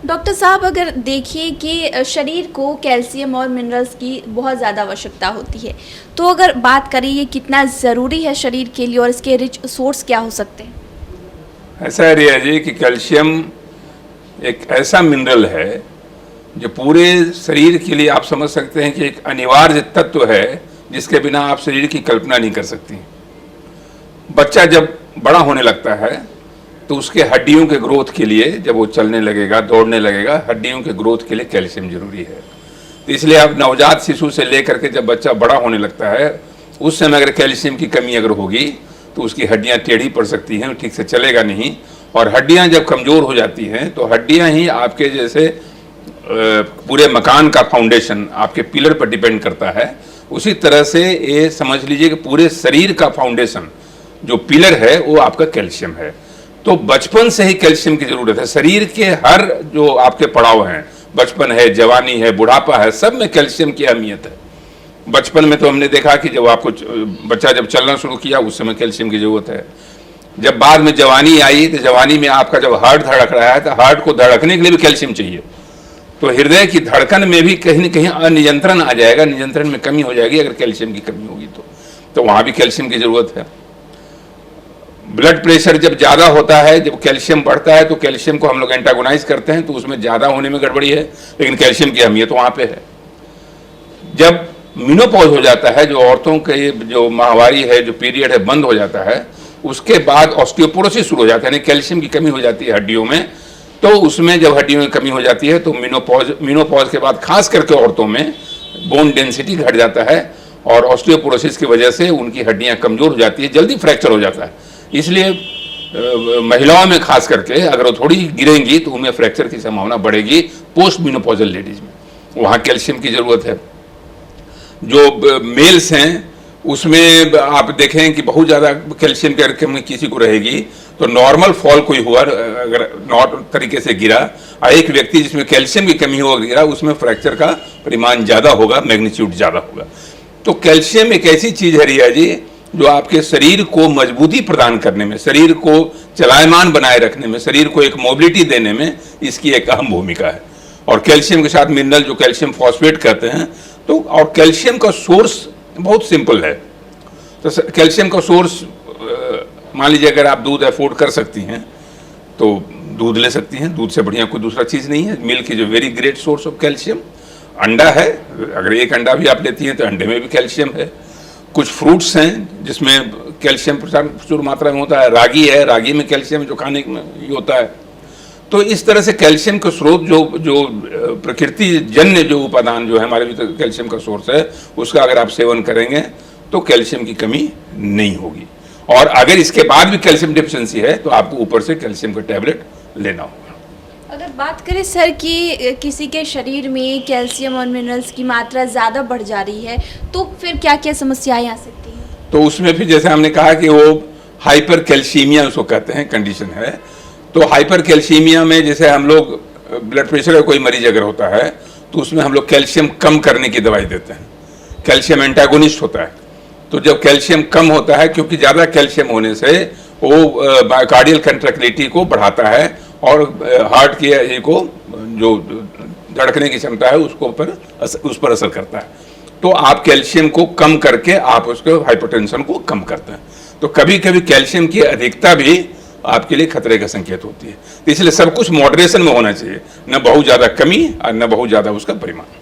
Doctor साहब, अगर देखिए कि शरीर को कैल्शियम और मिनरल्स की बहुत ज़्यादा आवश्यकता होती है, तो अगर बात करें ये कितना ज़रूरी है शरीर के लिए और इसके रिच सोर्स क्या हो सकते हैं? ऐसा है रिया जी कि कैल्शियम एक ऐसा मिनरल है जो पूरे शरीर के लिए आप समझ सकते हैं कि एक अनिवार्य तत्व है, जिसके बिना आप शरीर की कल्पना नहीं कर सकती। बच्चा जब बड़ा होने लगता है तो उसके हड्डियों के ग्रोथ के लिए, जब वो चलने लगेगा, दौड़ने लगेगा, हड्डियों के ग्रोथ के लिए कैल्शियम जरूरी है। तो इसलिए अब नवजात शिशु से लेकर के जब बच्चा बड़ा होने लगता है, उस समय अगर कैल्शियम की कमी अगर होगी तो उसकी हड्डियां टेढ़ी पड़ सकती हैं, ठीक से चलेगा नहीं। और हड्डियां जब कमज़ोर हो जाती हैं तो हड्डियां ही आपके जैसे पूरे मकान का फाउंडेशन, आपके पिलर पर डिपेंड करता है। उसी तरह से ये समझ लीजिए कि पूरे शरीर का फाउंडेशन जो पिलर है वो आपका कैल्शियम है। तो बचपन से ही कैल्शियम की जरूरत है। शरीर के हर जो आपके पड़ाव हैं, बचपन है, जवानी है, बुढ़ापा है, सब में कैल्शियम की अहमियत है। बचपन में तो हमने देखा कि जब आपको बच्चा जब चलना शुरू किया उस समय कैल्शियम की जरूरत है। जब बाद में जवानी आई तो जवानी में आपका जब हार्ट धड़क रहा है तो हार्ट को धड़कने के लिए भी कैल्शियम चाहिए। तो हृदय की धड़कन में भी कहीं न कहीं अनियंत्रण आ जाएगा, नियंत्रण में कमी हो जाएगी अगर कैल्शियम की कमी होगी तो वहां भी कैल्शियम की जरूरत है। ब्लड प्रेशर जब ज़्यादा होता है, जब कैल्शियम बढ़ता है तो कैल्शियम को हम लोग एंटागोनाइज करते हैं, तो उसमें ज़्यादा होने में गड़बड़ी है, लेकिन कैल्शियम की अहमियत वहाँ पे है। जब मेनोपॉज हो जाता है, जो औरतों के जो माहवारी है, जो पीरियड है, बंद हो जाता है, उसके बाद ऑस्टियोपोरोसिस शुरू हो जाता है, यानी कैल्शियम की कमी हो जाती है हड्डियों में। तो उसमें जब हड्डियों में कमी हो जाती है तो मेनोपॉज के बाद खास करके औरतों में बोन डेंसिटी घट जाता है और ऑस्टियोपोरोसिस की वजह से उनकी हड्डियाँ कमज़ोर हो जाती है, जल्दी फ्रैक्चर हो जाता है। इसलिए महिलाओं में खास करके अगर वो थोड़ी गिरेंगी तो उनमें फ्रैक्चर की संभावना बढ़ेगी पोस्ट मेनोपॉजल लेडीज में। वहाँ कैल्शियम की ज़रूरत है। जो मेल्स हैं उसमें आप देखें कि बहुत ज़्यादा कैल्शियम की कमी किसी को रहेगी तो नॉर्मल फॉल कोई हुआ, अगर नॉर्मल तरीके से गिरा, और एक व्यक्ति जिसमें कैल्शियम की कमी हुआ गिरा, उसमें फ्रैक्चर का परिमाण ज़्यादा होगा, मैग्नीट्यूड ज़्यादा होगा। तो कैल्शियम एक ऐसी चीज़ है रिया जी जो आपके शरीर को मजबूती प्रदान करने में, शरीर को चलायमान बनाए रखने में, शरीर को एक मोबिलिटी देने में इसकी एक अहम भूमिका है। और कैल्शियम के साथ मिनरल जो कैल्शियम फॉस्फेट कहते हैं, तो और कैल्शियम का सोर्स बहुत सिंपल है। तो कैल्शियम का सोर्स मान लीजिए अगर आप दूध अफोर्ड कर सकती हैं तो दूध ले सकती हैं, दूध से बढ़िया कोई दूसरा चीज़ नहीं है। Milk is a very great source of calcium. अंडा है, अगर एक अंडा भी आप लेती हैं तो अंडे में भी कैल्शियम है। कुछ फ्रूट्स हैं जिसमें कैल्शियम प्रचुर मात्रा में होता है। रागी है, रागी में कैल्शियम जो खाने में ये होता है। तो इस तरह से कैल्शियम का स्रोत जो प्रकृति जन्य जो उपादान जो है हमारे भीतर कैल्शियम का सोर्स है, उसका अगर आप सेवन करेंगे तो कैल्शियम की कमी नहीं होगी। और अगर इसके बाद भी कैल्शियम डिफिशिएंसी है तो आपको ऊपर से कैल्शियम का टैबलेट लेना होगा। अगर बात करें सर कि किसी के शरीर में कैल्शियम और मिनरल्स की मात्रा ज़्यादा बढ़ जा रही है तो फिर क्या क्या समस्याएं आ सकती हैं? तो उसमें फिर जैसे हमने कहा कि वो हाइपर कैल्शियमिया उसको कहते हैं, कंडीशन है। तो हाइपर कैल्शियमिया में जैसे हम लोग ब्लड प्रेशर का कोई मरीज अगर होता है तो उसमें हम लोग कैल्शियम कम करने की दवाई देते हैं। कैल्शियम एंटागोनिस्ट होता है। तो जब कैल्शियम कम होता है, क्योंकि ज़्यादा कैल्शियम होने से वो मायोकार्डियल कंट्रैक्टिलिटी को बढ़ाता है और हार्ट की को जो धड़कने की क्षमता है उस पर असर करता है। तो आप कैल्शियम को कम करके आप उसके हाइपरटेंशन को कम करते हैं। तो कभी कभी कैल्शियम की अधिकता भी आपके लिए खतरे का संकेत होती है। तो इसलिए सब कुछ मॉडरेशन में होना चाहिए, न बहुत ज़्यादा कमी और न बहुत ज़्यादा उसका परिमाण।